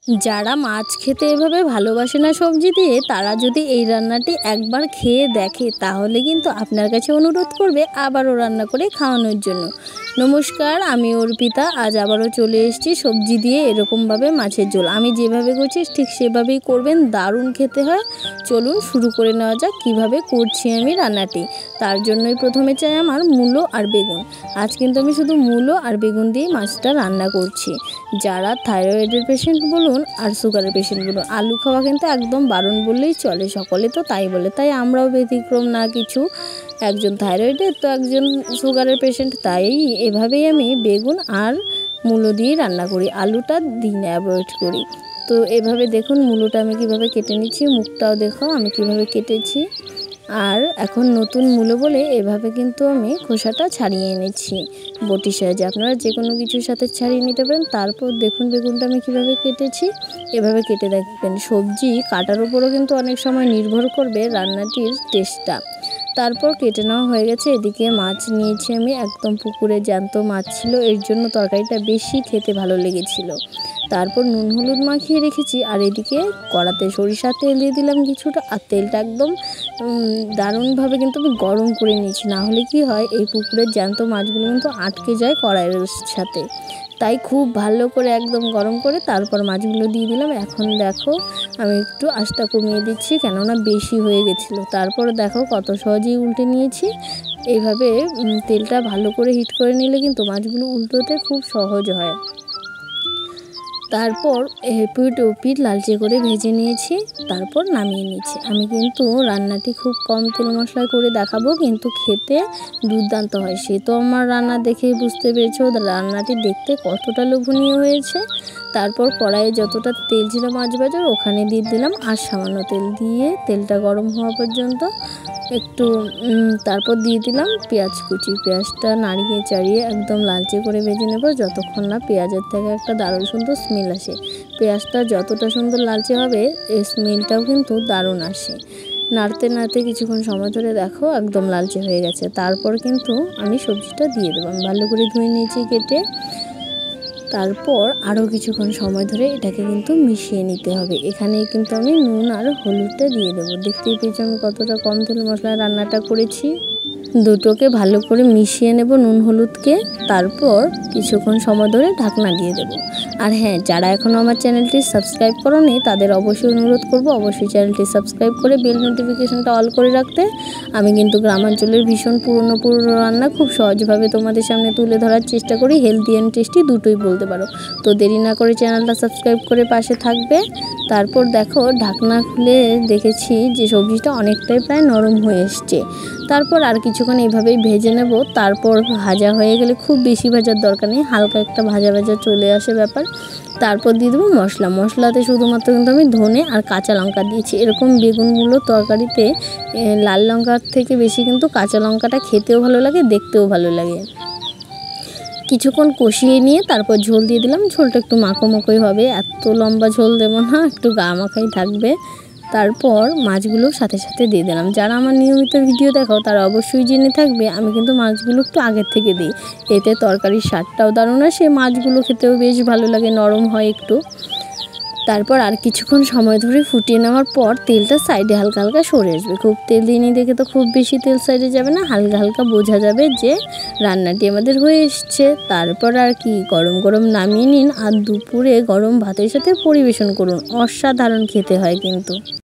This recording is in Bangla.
যারা মাছ খেতে এভাবে ভালোবাসে না সবজি দিয়ে, তারা যদি এই রান্নাটি একবার খেয়ে দেখে তাহলে কিন্তু আপনার কাছে অনুরোধ করবে আবারও রান্না করে খাওয়ানোর জন্য। নমস্কার, আমি অর্পিতা। আজ আবারও চলে এসেছি সবজি দিয়ে এরকমভাবে মাছের ঝোল। আমি যেভাবে করছি ঠিক সেভাবেই করবেন, দারুণ খেতে হয়। চলুন শুরু করে নেওয়া যাক কীভাবে করছি আমি রান্নাটি। তার জন্যই প্রথমে চাই আমার মূলো আর বেগুন। আজ কিন্তু আমি শুধু মূলো আর বেগুন দিয়ে মাছটা রান্না করছি। যারা থাইরয়েডের পেশেন্ট বলুন আর সুগারের পেশেন্ট বলুন, আলু খাওয়া কিন্তু একদম বারণ বললেই চলে। সকলে তো তাই বলে, তাই আমরাও ব্যতিক্রম না কিছু। একজন থাইরয়েডের তো একজন সুগারের পেশেন্ট, তাই এভাবেই আমি বেগুন আর মূলো দিয়ে রান্না করি, আলুটা দিই না, অ্যাভয়েড করি। তো এভাবে দেখুন মূলোটা আমি কীভাবে কেটে নিচ্ছি, মুখটাও দেখো আমি কীভাবে কেটেছি। আর এখন নতুন মূলো বলে এভাবে কিন্তু আমি খোসাটা ছাড়িয়ে এনেছি বটির সাহায্যে। আপনারা যে কোনো কিছুর সাথে ছাড়িয়ে নিতে পারেন। তারপর দেখুন বেগুনটা আমি কীভাবে কেটেছি, এভাবে কেটে দেখবেন। সবজি কাটার উপরও কিন্তু অনেক সময় নির্ভর করবে রান্নাটির টেস্টটা। তারপর কেটে নেওয়া হয়ে গেছে। এদিকে মাছ নিয়েছি আমি, একদম পুকুরে জ্যান্ত মাছ ছিল, এর জন্য তরকারিটা বেশি খেতে ভালো লেগেছিল। তারপর নুন হলুদ মাখিয়ে রেখেছি। আর এদিকে কড়াতে সরিষার তেল দিয়ে দিলাম কিছুটা, আর তেলটা একদম দারুণভাবে কিন্তু আমি গরম করে নিয়েছি। না হলে কি হয়, এই পুকুরের জ্যান্ত মাছগুলো কিন্তু আটকে যায় কড়াইয়ের সাথে। তাই খুব ভালো করে একদম গরম করে তারপর মাছগুলো দিয়ে দিলাম। এখন দেখো আমি একটু আঁচটা কমিয়ে দিচ্ছি, কেননা বেশি হয়ে গেছিলো। তারপর দেখো কত সহজেই উল্টে নিয়েছি। এইভাবে তেলটা ভালো করে হিট করে নিলে কিন্তু মাছগুলো উল্টোতে খুব সহজ হয়। তারপর এপিঠ ওপিঠ লালচে করে ভেজে নিয়েছি, তারপর নামিয়ে নিয়েছি। আমি কিন্তু রান্নাটি খুব কম তেল মশলায় করে দেখাবো, কিন্তু খেতে দুর্দান্ত হয়। সে তো আমার রান্না দেখেই বুঝতে পেরেছো রান্নাটি দেখতে কতটা লোভনীয় হয়েছে। তারপর কড়াইয়ে যতটা তেল ছিল মাছ ভাজার ওখানে দিয়ে দিলাম আর সামান্য তেল দিয়ে তেলটা গরম হওয়া পর্যন্ত একটু তারপর দিয়ে দিলাম পেঁয়াজ কুচি। পেঁয়াজটা নাড়িয়ে চাড়িয়ে একদম লালচে করে ভেজে নেব, যতক্ষণ না পেঁয়াজের থেকে একটা দারুণ সুন্দর স্মেল আসে। পেঁয়াজটা যতটা সুন্দর লালচে হবে এই স্মেলটাও কিন্তু দারুণ আসে। নাড়তে নাড়তে কিছুক্ষণ সময় ধরে দেখো একদম লালচে হয়ে গেছে। তারপর কিন্তু আমি সবজিটা দিয়ে দেবো। আমি ভালো করে ধুয়ে নিয়েছি কেটে। তারপর আরও কিছুক্ষণ সময় ধরে এটাকে কিন্তু মিশিয়ে নিতে হবে। এখানে কিন্তু আমি নুন আর হলুদটা দিয়ে দেবো। দেখতেই পেয়েছি আমি কতটা কম তেল মশলায় রান্নাটা করেছি। দুটোকে ভালো করে মিশিয়ে নেব নুন হলুদকে। তারপর কিছুক্ষণ সময় ধরে ঢাকনা দিয়ে দেব। আর হ্যাঁ, যারা এখনও আমার চ্যানেলটি সাবস্ক্রাইব করোনি তাদের অবশ্যই অনুরোধ করব অবশ্যই চ্যানেলটি সাবস্ক্রাইব করে বেল নোটিফিকেশনটা অল করে রাখতে। আমি কিন্তু গ্রামাঞ্চলের ভীষণ পুরনো রান্না খুব সহজভাবে তোমাদের সামনে তুলে ধরার চেষ্টা করি। হেলদি অ্যান্ড টেস্টি দুটোই বলতে পারো। তো দেরি না করে চ্যানেলটা সাবস্ক্রাইব করে পাশে থাকবে। তারপর দেখো ঢাকনা খুলে দেখেছি যে সবজিটা অনেকটাই প্রায় নরম হয়ে এসছে। তারপর আর কিছুক্ষণ এইভাবেই ভেজে নেব। তারপর ভাজা হয়ে গেলে খুব বেশি ভাজার দরকার নেই, হালকা একটা ভাজা ভাজা চলে আসে ব্যাপার। তারপর দিয়ে দেবো মশলা। মশলাতে শুধুমাত্র কিন্তু আমি ধনে আর কাঁচা লঙ্কা দিয়েছি। এরকম বেগুন মূলো তরকারিতে লাল লঙ্কার থেকে বেশি কিন্তু কাঁচা লঙ্কাটা খেতেও ভালো লাগে, দেখতেও ভালো লাগে। কিছুক্ষণ কষিয়ে নিয়ে তারপর ঝোল দিয়ে দিলাম। ঝোলটা একটু মাখো মাখোই হবে, এত লম্বা ঝোল দেবো না, একটু গা মাখাই থাকবে। তারপর মাছগুলো সাথে সাথে দিয়ে দিলাম। যারা আমার নিয়মিত ভিডিও দেখো তারা অবশ্যই জেনে থাকবে আমি কিন্তু মাছগুলো একটু আগের থেকে দিই, এতে তরকারির স্বাদটাও দারুণ আসে, মাছগুলো খেতেও বেশ ভালো লাগে, নরম হয় একটু। তারপর আর কিছুক্ষণ সময় ধরে ফুটিয়ে নেওয়ার পর তেলটা সাইডে হালকা হালকা সরে আসবে। খুব তেল দিইনি দেখে তো খুব বেশি তেল সাইডে যাবে না, হালকা হালকা বোঝা যাবে যে রান্নাটি আমাদের হয়ে এসছে। তারপর আর কি, গরম গরম নামিয়ে নিন আর দুপুরে গরম ভাতের সাথে পরিবেশন করুন। অসাধারণ খেতে হয় কিন্তু।